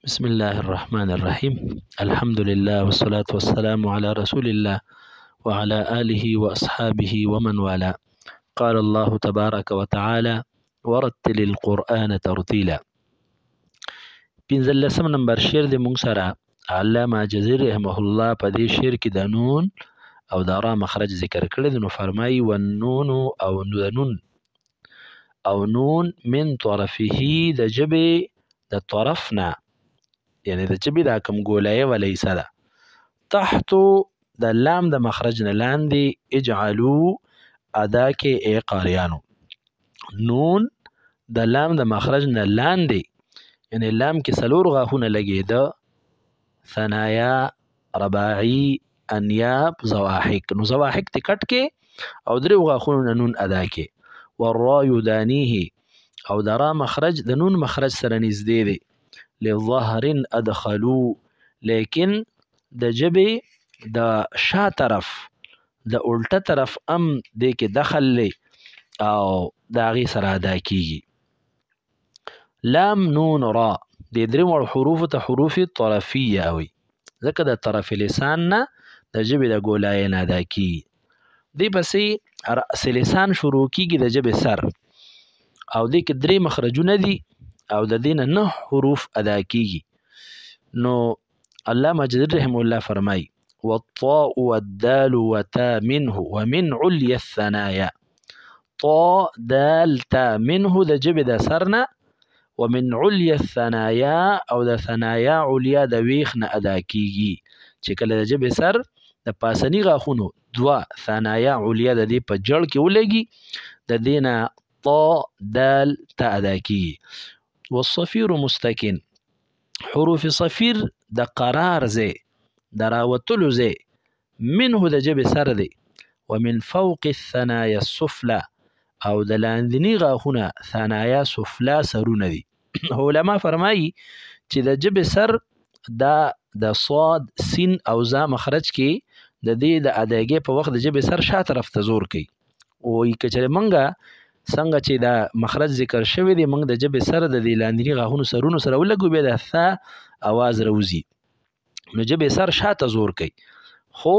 بسم الله الرحمن الرحيم. الحمد لله والصلاة والسلام على رسول الله وعلى آله وأصحابه ومن والاه. قال الله تبارك وتعالى ورتل القرآن ترتيلا. پنځلسم نمبر شعر د مونږ سره علامه جزيري رحمه الله په دې شعر کې د نون او د را مخرج ذکر کړی دی. نو فرمایي والنون او نون من طرفه د جبې د طرفنا، یعنی د جبې دا کم ګولایه ولیسه ده. تحت د لام د مخرج نه لاندې اجعلو ادا کې ای قاریانو. نون د لام د مخرج نه لاندې، یعنی لام کې څلور غاښونه لګېده: ثنایا، رباعي، انیاب، زواحک. نو زواحک تی کټ کې او درې غاښونو نه نون ادا کې. والرا یدانیه او د را مخرج د نون مخرج سره نږدې دی. لظهر ادخلو، لیکن د جبې د شا طرف د الټه طرف ام دې کې دخل لی او د هغې سره ادا کیږي. لام نون را دې درې واړو حروفو ته حروف طرفیه وي، ځکه د طرف لسان نه د ژبې د ګولایې نه ادا کیږي. دې پسې رأس لسان شروع کیږي د ژبې سر، او دې کې درې مخرجونه دي او د دې نه 9 حروف ادا کیږي. نو علامه جزيري رحمه الله فرمایي والطاء والدال وتا منه ومن عليا الثنايا. طاء دال تا منه د جبې د سرنا، ومن عليا الثنايا او د ثنايا عليا د ویخ نه ادا کیږي. چې کله د جبې سر د پاسني غاښونو دوه ثنايا عليا د دې په جړ کې ولګي، د دې نه طاء دال تا ادا کیږي. والصفير مستکن، حروف صفیر د قرار ځای د راوتلو ځای منه د جبې سر دی. ومن فوق الثنايا السفلى او د لاندني غاښونه ثنایا سفلا سرونه دي. علما فرمایي چې د جبې سر دا د صاد سین او زا مخرج کې د دې د اداګۍ په وخت د جبې سر شا طرف ته زور کوي. وایي که چېرې منګه څنګه چې دا مخرج ذکر شوی دی، موږ د جبې سر د دې لاندني غاښونو سرونو سره ولګو، بیا د ثا اواز راوځي، نو جبې سر شاته زور کوي. خو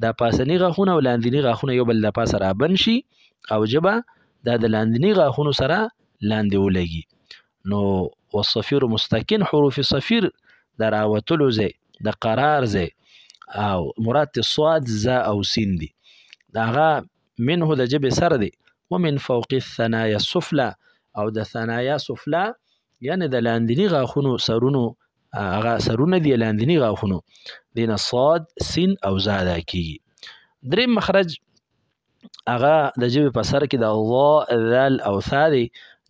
دا پاسني غاښونه او لاندني غاښونه یو بل د پاسه رابند شي او جبه دا د لاندني غاښونو سره لاندې ولګي. نو والصفیر مستکن، حروف صفیر د راوتلو ځای د قرار ځای او مراد صاد زا او سین دي، د هغه منه د جبې سر دی. ومن فوق الثنايا السفلى او د ثنایا سفلا، یعنی د لاندني غاښونو سرونو، هغه سرونه دي لاندني غاښونو، دینه صاد سین او زا ادا کیږي. دریم مخرج هغه د ژبې په سر کې د ضا، ذال او ثا دی.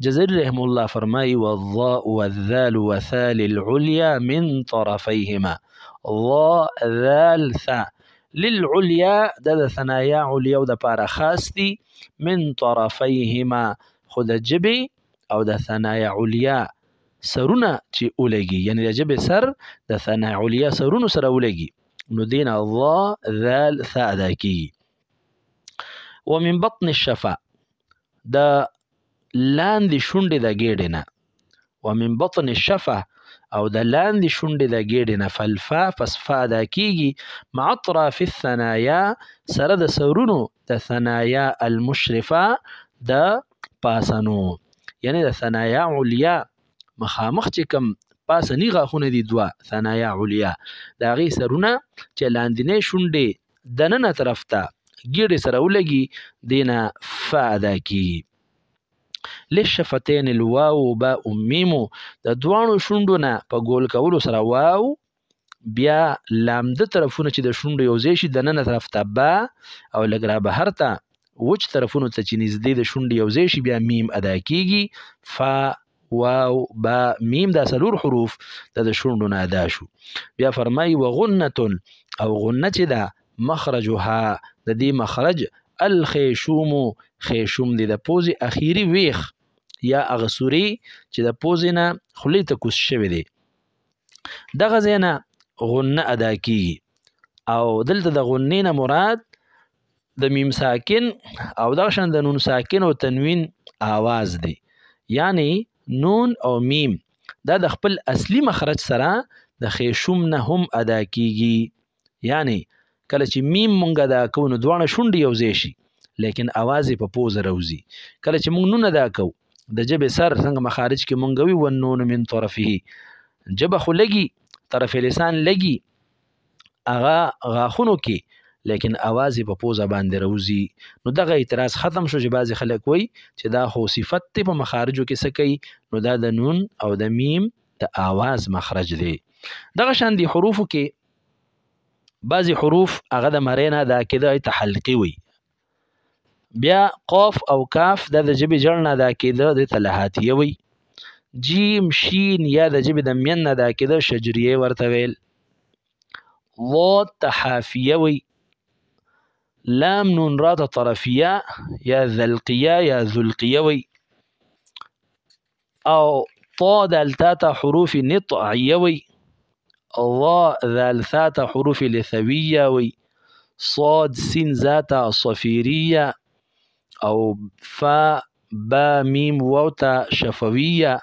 جزيري رحمه الله فرمایي والضاء والذال وثال العليا من طرفيهما. ضا، ذال، ثا للعليا د ثنایا عليا او د پاره خاص دي. من طرفيهما، خو د جبې او د ثنایا عليا سرونه چې ولګي، یعنی د جبې سر د ثنایا عليا سرونو سره ولګي، نو دین ضا، ذال، ثا ادا کیږي. ومن بطن الشفا، د لاندې شونډې د ګېډې نه. ومن بطن الشفا او د لاندې شونډې د ګېډې نه. فالفا، پس فا ادا کیږي. مع اطراف الثنایا، سره د سرونو د ثنایا المشرفه د پاسنو، یعنی د ثنایا عليا مخامخ چې کم پاسني غاښونه دي دوه ثنایا عليا، د هغې سرونه چې لاندنۍ شونډې دننه طرف ته ګېډې سره ولګي، دینه فا ادا کیږي. للشفتین الواو باء میمو، د دواړو شونډو نه په ګول کولو سره واو، بیا لامده طرفونه چې د شونډو یو ځای شي دننه طرف ته با، او لږ را بهر ته وچ طرفونو ته چې نږدې د شونډې یو ځای شي بیا میم ادا کیږي. فا، واو، با، میم، دا څلور حروف د شونډو نه ادا شو. بیا فرمایي وغنتن او غنه چې ده مخرجها د دې مخرج الخیشوم، خیشوم دی د پوزې اخیری ویخ یا هغه سوري چې د پوزې نه خولې ته کوز شوی دی، دغه ځای نه غنه ادا کیږي. او دلته د غنې نه مراد د میم ساکن او دغه شان د نون ساکن او تنوین آواز دی، یعنی نون او میم دا د خپل اصلي مخرج سره د خیشوم نه هم ادا کیږي. یعنی کله چې میم مونږ ادا کوو نو دواړه شونډې یو ځای شي لیکن اواز یې په پوزه راوځي. کله چې مونږ نون ادا کوو د ژبې سر څنګه مخارج کې مونږ وي والنون من طرفه، ژبه خو لګي طرف لسان لګي هغه غاښونو کې لیکن اواز یې په پوزه باندې راوځي. نو دغه اعتراض ختم شو چې بعضې خلک وایي چې دا خو صفت دی په مخارجو کې څه کوي، نو دا د نون او د میم د آواز مخرج دی. دغه شان دي حروفو کې بعضې حروف هغه د مرۍ نه ادا کېده ته حلقي وي. بیا قاف او کاف دا د ژبې جړ نه ادا کېده دې ته لهاتیه وي. جیم شین یا د ژبې د مین نه ادا کېده شجریه ورته ویل. ضاد ته حافیه وي. لام نون را ته طرفیه یا ذلقیه یا ذلقیه وي. او طا دالتا ته حروف نطعیه وي. ضا ذالثا ته حروف لثویه وي. صاد سین ذاته صفیریه او فا با میم واو ته شفویه.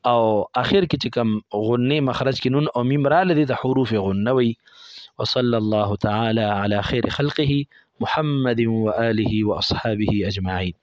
او اخر کې چې کوم غنې مخرج کې نون او میم راله دي ته حروف غنه وي. وصلى الله تعالى على خير خلقه محمد وآله وأصحابه أجمعين.